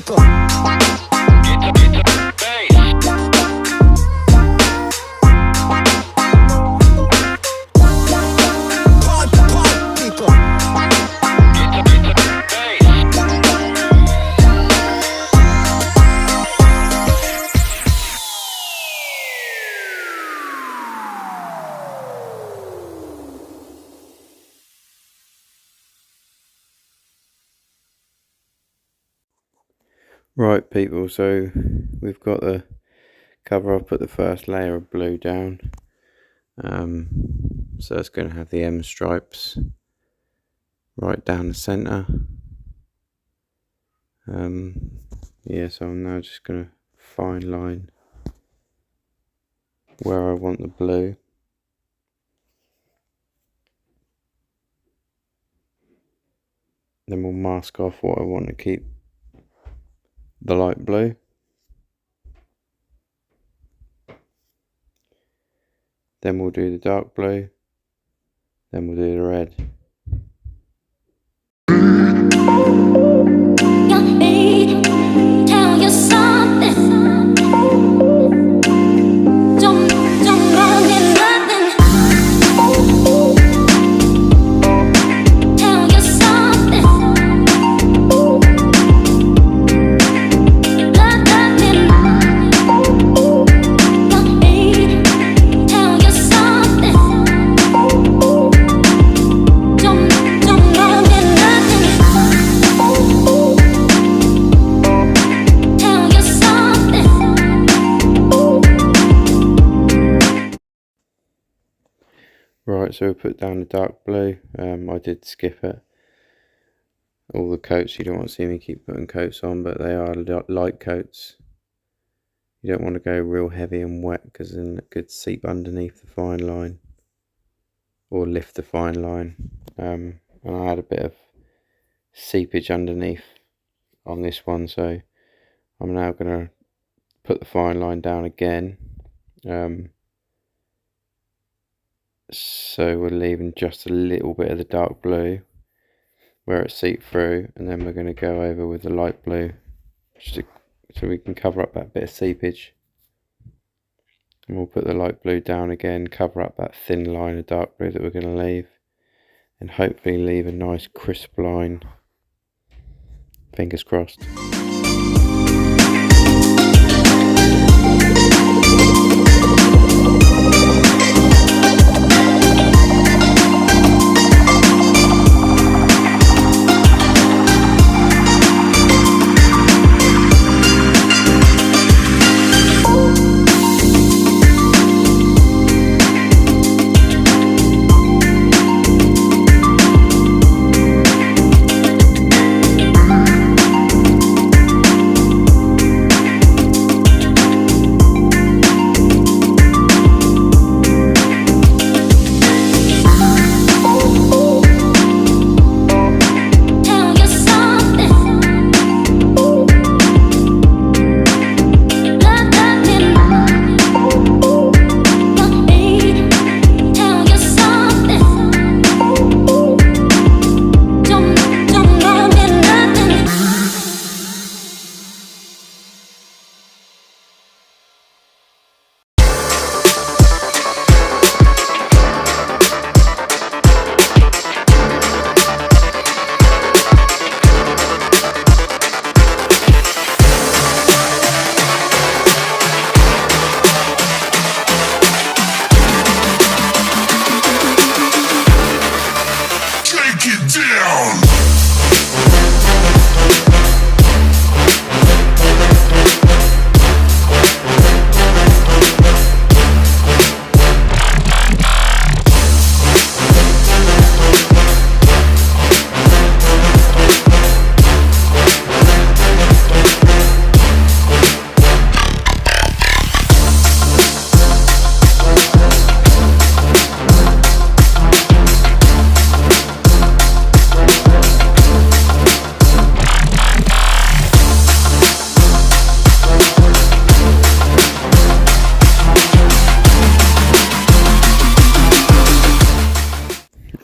people. Right people, so we've got the cover. I've put the first layer of blue down, so it's going to have the M stripes right down the centre. Yeah, so I'm now just going to fine line where I want the blue. Then we'll mask off what I want to keep the light blue. Then we'll do the dark blue. Then we'll do the red. Right, so we put down the dark blue. I did skip it. All the coats, you don't want to see me keep putting coats on, but they are light coats. You don't want to go real heavy and wet, because then it could seep underneath the fine line or lift the fine line. And I had a bit of seepage underneath on this one, so I'm now going to put the fine line down again. So we're leaving just a little bit of the dark blue where it seeped through, and then we're going to go over with the light blue so we can cover up that bit of seepage. And we'll put the light blue down again, cover up that thin line of dark blue that we're going to leave, and hopefully leave a nice crisp line. Fingers crossed.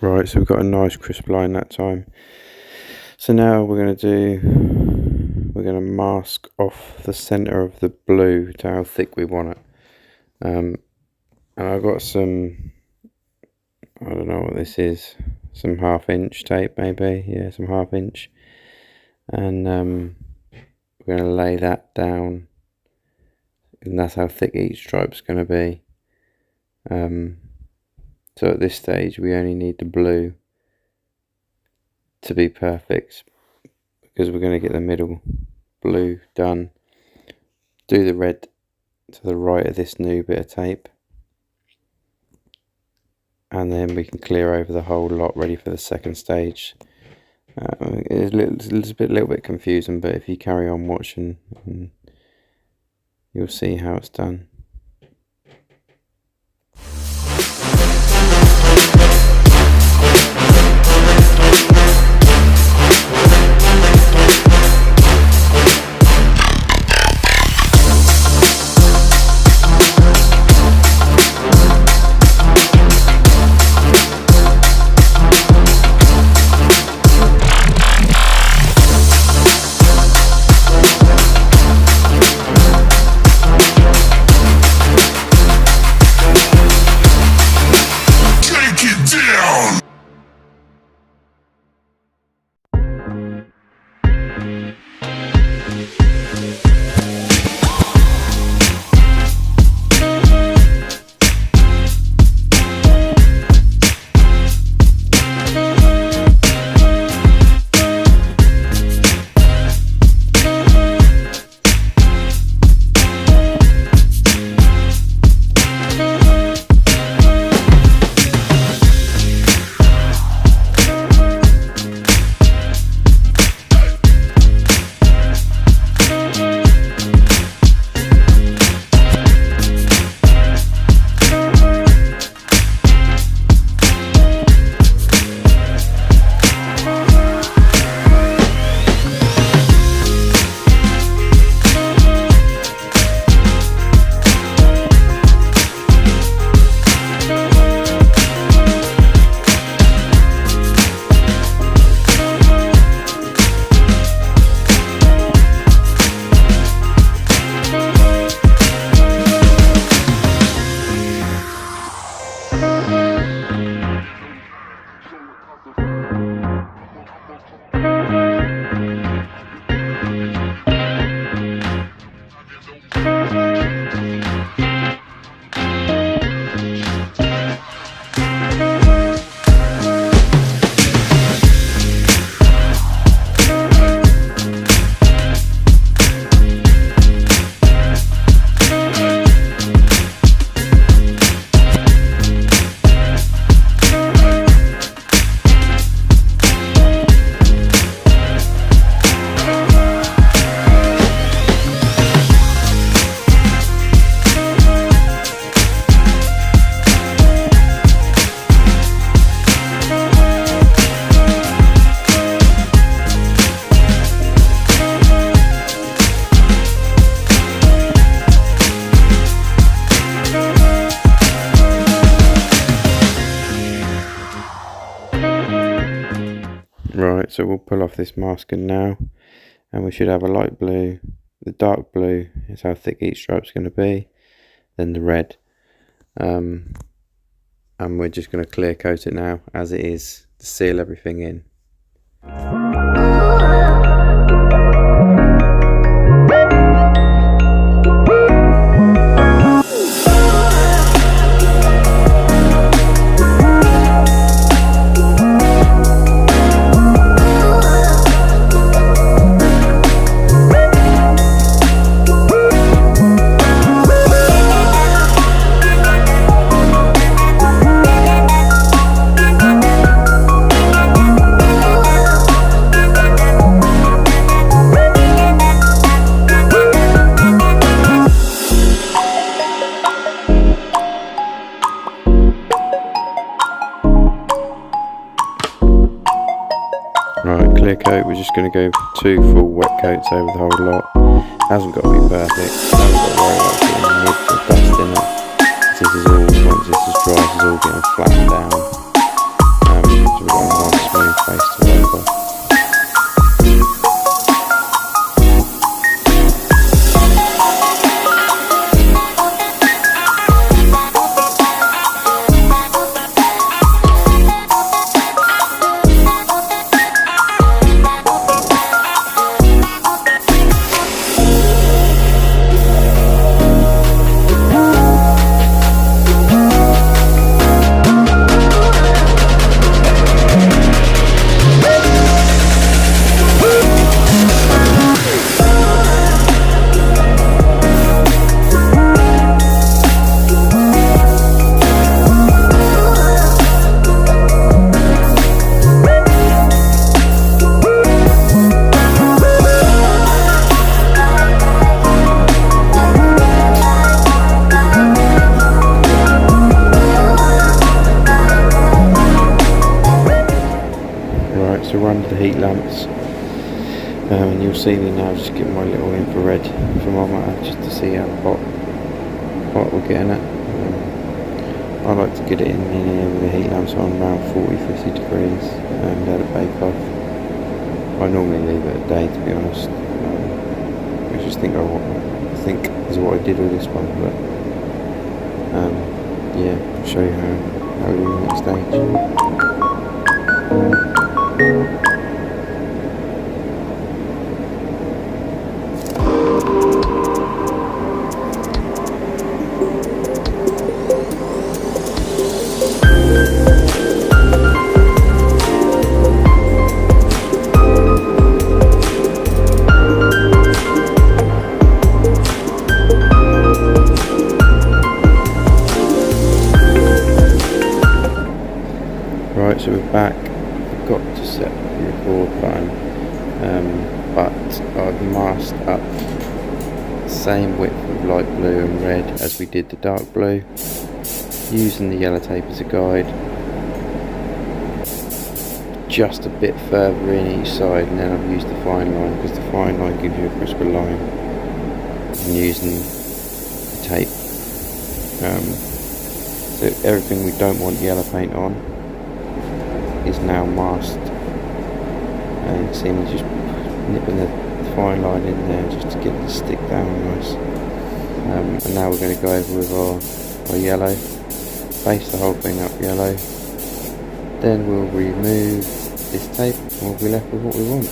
Right, so we've got a nice crisp line that time. So now we're going to do we're going to mask off the center of the blue to how thick we want it. And I've got some, I don't know what this is, some 1/2 inch tape maybe, yeah, some 1/2 inch. And we're going to lay that down, and that's how thick each stripe's going to be. So at this stage we only need the blue to be perfect, because we're going to get the middle blue done. Do the red to the right of this new bit of tape, and then we can clear over the whole lot ready for the second stage. It's a little bit confusing, but if you carry on watching, you'll see how it's done. Right, so we'll pull off this masking now, and we should have a light blue. The dark blue is how thick each stripe's going to be, then the red, and we're just going to clear coat it now as it is to seal everything in. Right, clear coat, we're just going to go 2 full wet coats over the whole lot. Hasn't got to be perfect, haven't got to worry about getting nibs or dust in it. This is all, once this is dry, this is all getting flattened down. So we've got a nice smooth face to work off. lamps. And you'll see me now just getting my little infrared thermometer just to see how hot we're getting at. I like to get it in here with the heat lamps on around 40-50 degrees and let it bake off. I normally leave it a day, to be honest. I just think is what I did with this one, but yeah, I'll show you how we do the next stage. Right, so we're back. I've got to set the record button, but I've masked up the same width of light blue and red as we did the dark blue, using the yellow tape as a guide, just a bit further in each side, and then I've used the fine line because the fine line gives you a crisper line, and using the tape. So everything we don't want yellow paint on is now masked, and you can see me just nipping the fine line in there just to get it to stick down nice. And now we're going to go over with our yellow, base the whole thing up yellow, then we'll remove this tape and we'll be left with what we want.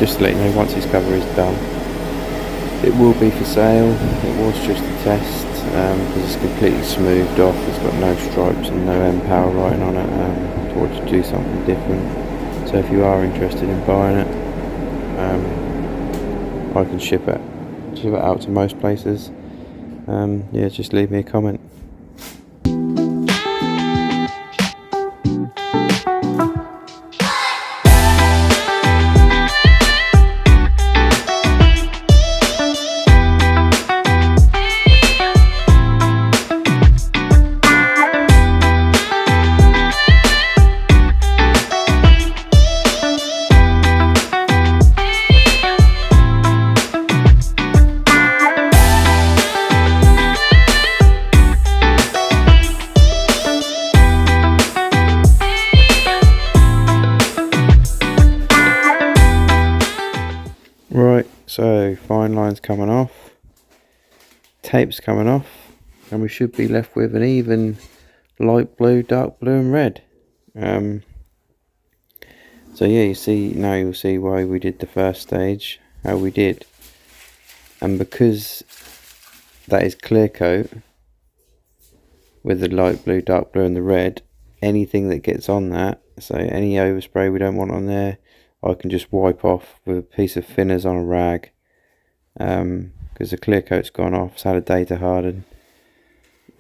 just to let you know, once this cover is done, it will be for sale. It was just a test because it's completely smoothed off. It's got no stripes and no M Power writing on it. I wanted to do something different. So if you are interested in buying it, I can ship it out to most places. Yeah, just leave me a comment. Right, so fine line's coming off, tape's coming off, and we should be left with an even light blue, dark blue and red. So yeah, you'll see why we did the first stage, how we did. And because that is clear coat with the light blue, dark blue and the red, anything that gets on that, so any overspray we don't want on there, I can just wipe off with a piece of thinners on a rag, because the clear coat's gone off. It's had a day to harden.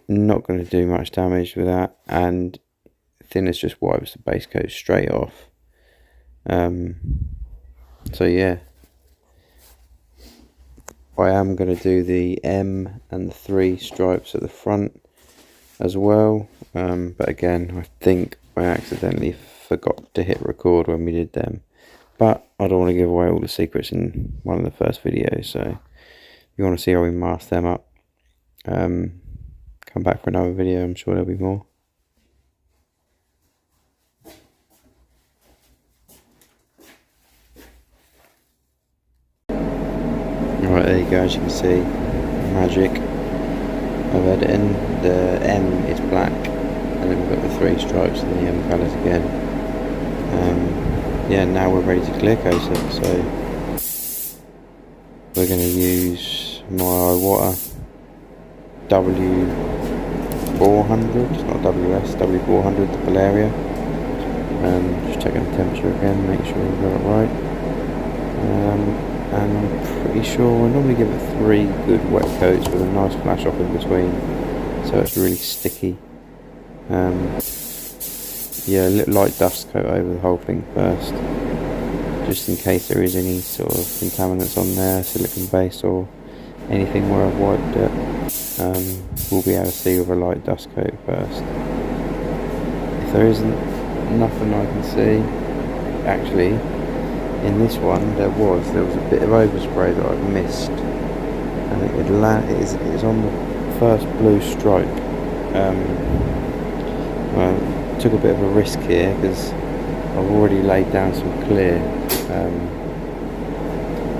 Not going to do much damage with that, and thinners just wipes the base coat straight off. So yeah, I am going to do the M and the 3 stripes at the front as well, but again, I think I accidentally forgot to hit record when we did them. But I don't want to give away all the secrets in one of the first videos, so if you want to see how we mask them up, come back for another video. I'm sure there'll be more. Right, there you go, as you can see, magic of editing. The M is black, and then we've got the 3 stripes and the M colours again. Yeah, now we're ready to clear coat it, so we're going to use my Iwata W400, it's not WS, W400, the Valeria. Just checking the temperature again, make sure we've got it right. And I'm pretty sure I normally give it 3 good wet coats with a nice flash off in between, so it's really sticky. Yeah, a little light dust coat over the whole thing first, just in case there is any sort of contaminants on there, silicone base or anything where I've wiped it. We'll be able to see with a light dust coat first. If there isn't nothing I can see, actually in this one there was a bit of overspray that I've missed, and it is on the first blue stripe. Took a bit of a risk here because I've already laid down some clear,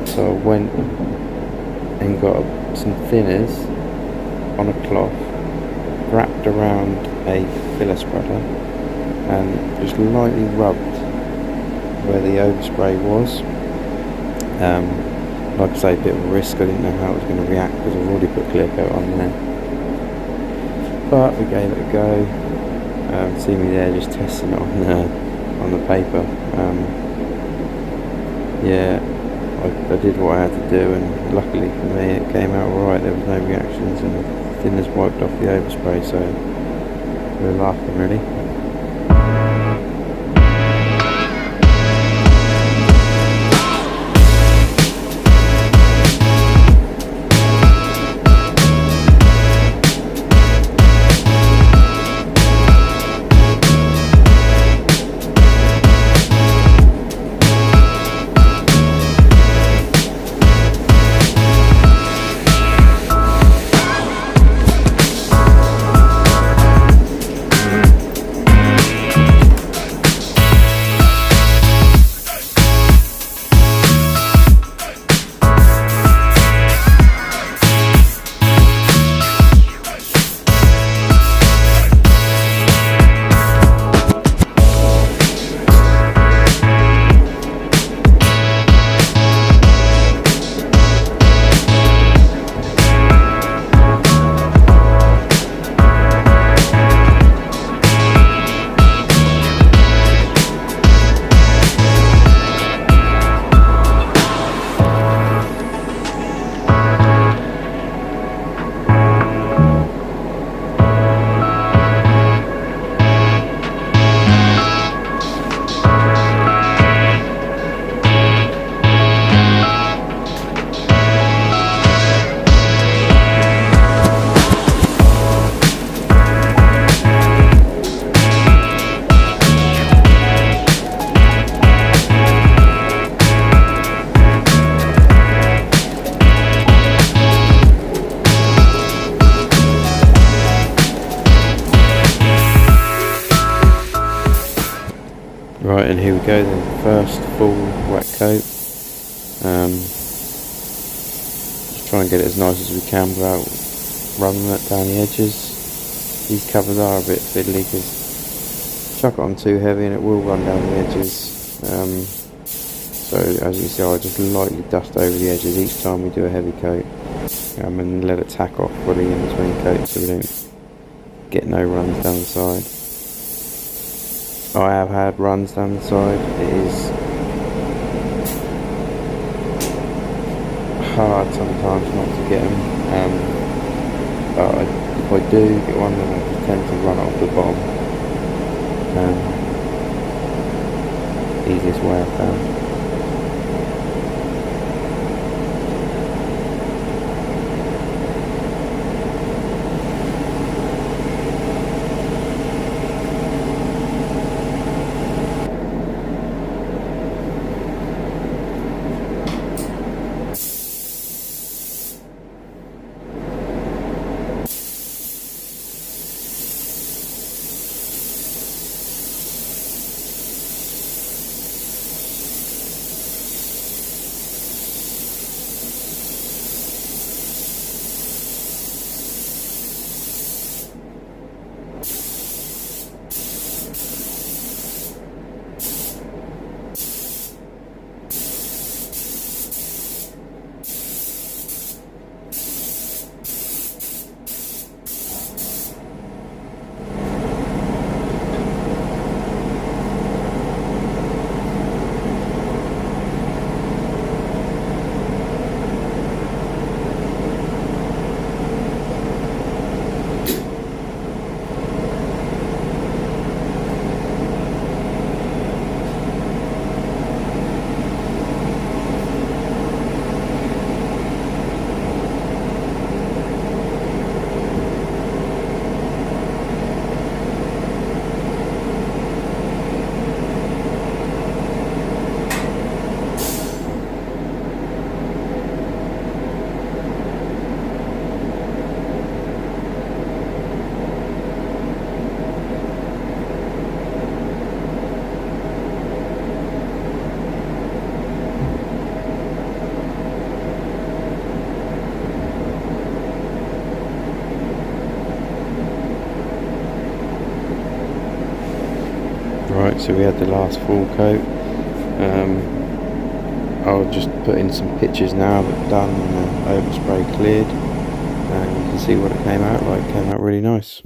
so I went and got some thinners on a cloth, wrapped around a filler spreader and just lightly rubbed where the overspray was. Like I say, a bit of a risk. I didn't know how it was going to react because I've already put clear coat on there, but we gave it a go. See me there just testing it on the paper. Yeah, I did what I had to do, and luckily for me it came out alright. There was no reactions and thinners wiped off the overspray, so we're laughing really. Right, and here we go then, first full wet coat. Just try and get it as nice as we can without rubbing it down the edges. These covers are a bit fiddly because chuck it on too heavy and it will run down the edges. So as you can see, I just lightly dust over the edges each time we do a heavy coat, and let it tack off fully in between coats so we don't get no runs down the side. I have had runs down the side. It is hard sometimes not to get them, but if I do get one, then I tend to run it off the bottom. Easiest way I've found. Right, so we had the last full coat. I'll just put in some pictures now that done and the overspray cleared, and you can see what it came out like. It came out really nice.